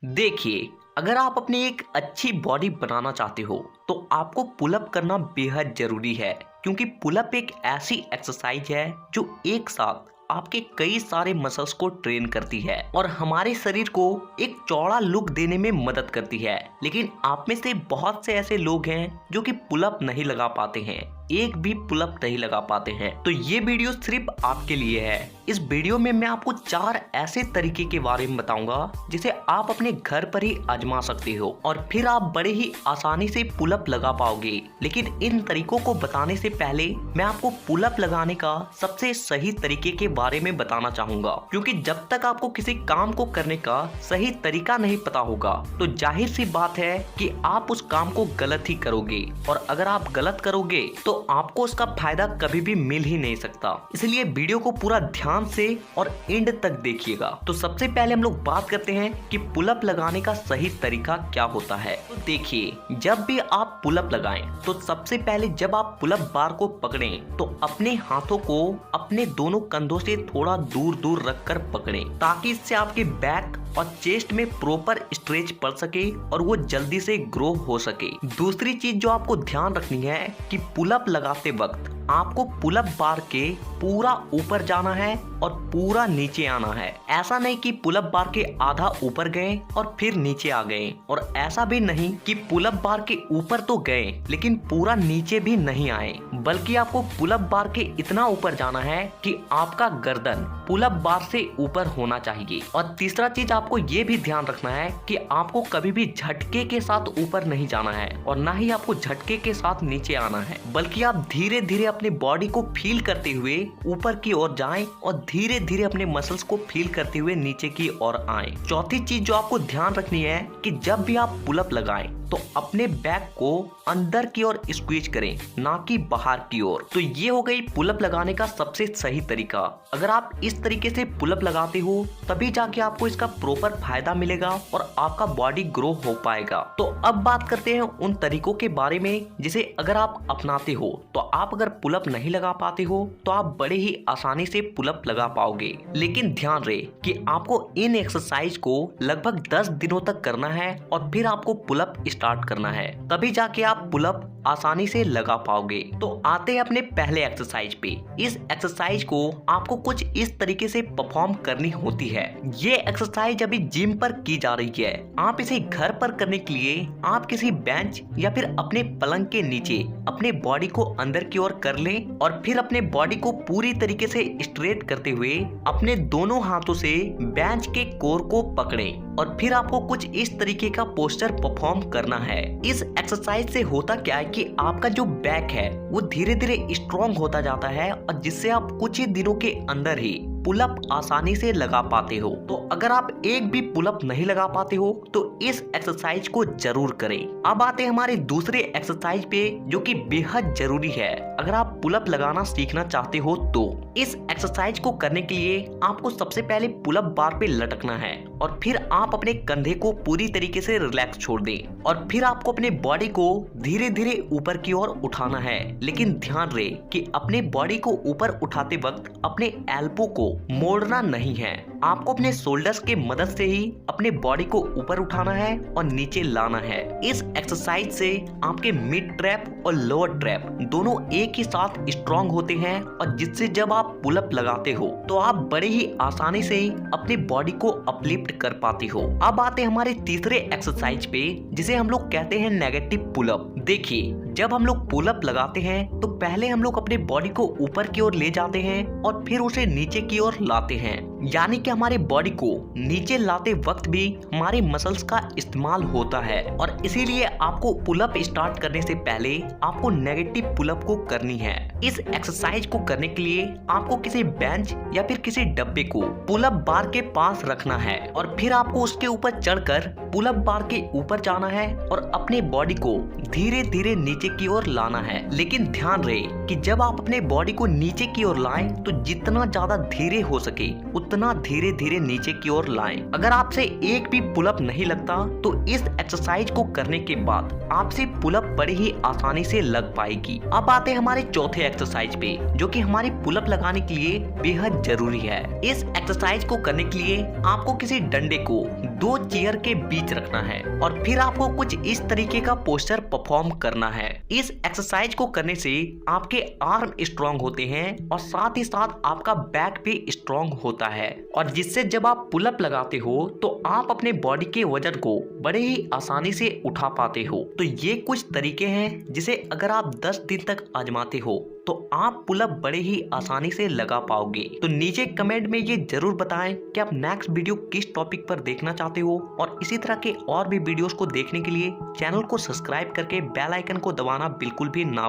देखिए, अगर आप अपनी एक अच्छी बॉडी बनाना चाहते हो तो आपको पुलअप करना बेहद जरूरी है, क्योंकि पुलअप एक ऐसी एक्सरसाइज है जो एक साथ आपके कई सारे मसल्स को ट्रेन करती है और हमारे शरीर को एक चौड़ा लुक देने में मदद करती है। लेकिन आप में से बहुत से ऐसे लोग हैं जो कि पुलअप नहीं लगा पाते हैं, एक भी पुलअप नहीं लगा पाते हैं। तो ये वीडियो सिर्फ आपके लिए है। इस वीडियो में मैं आपको 4 ऐसे तरीके के बारे में बताऊंगा जिसे आप अपने घर पर ही आजमा सकते हो और फिर आप बड़े ही आसानी से पुलअप लगा पाओगे। लेकिन इन तरीकों को बताने से पहले मैं आपको पुलअप लगाने का सबसे सही तरीके के बारे में बताना चाहूंगा, क्योंकि जब तक आपको किसी काम को करने का सही तरीका नहीं पता होगा तो जाहिर सी बात है कि आप उस काम को गलत ही करोगे, और अगर आप गलत करोगे तो आपको उसका फायदा कभी भी मिल ही नहीं सकता। इसलिए वीडियो को पूरा ध्यान से और एंड तक देखिएगा। तो सबसे पहले हम लोग बात करते हैं कि पुलअप लगाने का सही तरीका क्या होता है। तो देखिए, जब भी आप पुलअप लगाएं तो सबसे पहले जब आप पुलअप बार को पकड़ें तो अपने हाथों को अपने दोनों कंधों से थोड़ा दूर दूर रखकर पकड़ें, ताकि इससे आपके बैक और चेस्ट में प्रॉपर स्ट्रेच पड़ सके और वो जल्दी से ग्रो हो सके। दूसरी चीज जो आपको ध्यान रखनी है कि पुलअप लगाते वक्त आपको पुलअप बार के पूरा ऊपर जाना है और पूरा नीचे आना है। ऐसा नहीं कि पुलअप बार के आधा ऊपर गए और फिर नीचे आ गए, और ऐसा भी नहीं कि पुलअप बार के ऊपर तो गए लेकिन पूरा नीचे भी नहीं आए, बल्कि आपको पुलअप बार के इतना ऊपर जाना है कि आपका गर्दन पुलअप बार से ऊपर होना चाहिए। और तीसरा चीज आपको ये भी ध्यान रखना है कि आपको कभी भी झटके के साथ ऊपर नहीं जाना है और ना ही आपको झटके के साथ नीचे आना है, बल्कि आप धीरे धीरे अपने बॉडी को फील करते हुए ऊपर की ओर जाएं और धीरे धीरे अपने मसल्स को फील करते हुए नीचे की ओर आएं। चौथी चीज जो आपको ध्यान रखनी है कि जब भी आप पुलअप लगाएं तो अपने बैक को अंदर की ओर स्क्वीज करें, ना कि बाहर की ओर। तो ये हो गई पुलअप लगाने का सबसे सही तरीका। अगर आप इस तरीके से पुलअप लगाते हो तभी जाके आपको इसका प्रॉपर फायदा मिलेगा और आपका बॉडी ग्रो हो पाएगा। तो अब बात करते हैं उन तरीकों के बारे में जिसे अगर आप अपनाते हो तो आप अगर पुलअप नहीं लगा पाते हो तो आप बड़े ही आसानी से पुलअप लगा पाओगे। लेकिन ध्यान रहे कि आपको इन एक्सरसाइज को लगभग 10 दिनों तक करना है और फिर आपको पुलअप स्टार्ट करना है, तभी जाके आप पुलअप आसानी से लगा पाओगे। तो आते हैं अपने पहले एक्सरसाइज पे। इस एक्सरसाइज को आपको कुछ इस तरीके से परफॉर्म करनी होती है। ये एक्सरसाइज अभी जिम पर की जा रही है। आप इसे घर पर करने के लिए आप किसी बेंच या फिर अपने पलंग के नीचे अपने बॉडी को अंदर की ओर कर लें और फिर अपने बॉडी को पूरी तरीके से स्ट्रेट करते हुए अपने दोनों हाथों से बेंच के कोर को पकड़ें और फिर आपको कुछ इस तरीके का पोस्चर परफॉर्म करना है। इस एक्सरसाइज से होता क्या है कि आपका जो बैक है वो धीरे धीरे स्ट्रॉन्ग होता जाता है और जिससे आप कुछ ही दिनों के अंदर ही पुलअप आसानी से लगा पाते हो। तो अगर आप एक भी पुलअप नहीं लगा पाते हो तो इस एक्सरसाइज को जरूर करें। अब आते हैं हमारे दूसरे एक्सरसाइज पे जो कि बेहद जरूरी है अगर आप पुलअप लगाना सीखना चाहते हो। तो इस एक्सरसाइज को करने के लिए आपको सबसे पहले पुलअप बार पे लटकना है और फिर आप अपने कंधे को पूरी तरीके से रिलैक्स छोड़ दें और फिर आपको अपने बॉडी को धीरे धीरे ऊपर की ओर उठाना है। लेकिन ध्यान रहे कि अपने बॉडी को ऊपर उठाते वक्त अपने एल्बो को मोड़ना नहीं है। आपको अपने शोल्डर्स के मदद से ही अपने बॉडी को ऊपर उठाना है और नीचे लाना है। इस एक्सरसाइज से आपके मिड ट्रैप और लोअर ट्रैप दोनों एक ही साथ स्ट्रॉन्ग होते हैं और जिससे जब आप पुलअप लगाते हो तो आप बड़े ही आसानी से अपने बॉडी को अपलिफ्ट कर पाते हो। अब आते हैं हमारे तीसरे एक्सरसाइज पे जिसे हम लोग कहते हैं नेगेटिव पुलअप। देखिए, जब हम लोग पुलअप लगाते हैं तो पहले हम लोग अपने बॉडी को ऊपर की ओर ले जाते हैं और फिर उसे नीचे की ओर लाते हैं, यानी कि हमारे बॉडी को नीचे लाते वक्त भी हमारे मसल्स का इस्तेमाल होता है और इसीलिए आपको पुलअप स्टार्ट करने से पहले आपको नेगेटिव पुलअप को करनी है। इस एक्सरसाइज को करने के लिए आपको किसी बेंच या फिर किसी डब्बे को पुलअप बार के पास रखना है और फिर आपको उसके ऊपर चढ़कर पुलअप बार के ऊपर जाना है और अपने बॉडी को धीरे धीरे नीचे की ओर लाना है। लेकिन ध्यान रहे कि जब आप अपने बॉडी को नीचे की ओर लाएं तो जितना ज्यादा धीरे हो सके उतना धीरे धीरे नीचे की ओर लाएं। अगर आपसे एक भी पुलअप नहीं लगता तो इस एक्सरसाइज को करने के बाद आपसे पुलअप बड़ी ही आसानी से लग पाएगी। अब आते हैं हमारे चौथे एक्सरसाइज पे जो कि हमारी पुलअप लगाने के लिए बेहद जरूरी है। इस एक्सरसाइज को करने के लिए आपको किसी डंडे को 2 चेयर के बीच रखना है और फिर आपको कुछ इस तरीके का पोस्चर परफॉर्म करना है। इस एक्सरसाइज को करने से आपके आर्म स्ट्रांग होते हैं और साथ ही साथ आपका बैक भी स्ट्रांग होता है, और जिससे जब आप पुलअप लगाते हो तो आप अपने बॉडी के वजन को बड़े ही आसानी से उठा पाते हो। तो ये कुछ तरीके हैं जिसे अगर आप 10 दिन तक आजमाते हो तो आप पुलअप बड़े ही आसानी से लगा पाओगे। तो नीचे कमेंट में ये जरूर बताएं कि आप नेक्स्ट वीडियो किस टॉपिक पर देखना चाहते हो, और इसी तरह के और भी वीडियोस को देखने के लिए चैनल को सब्सक्राइब करके बेल आइकन को दबाना बिल्कुल भी ना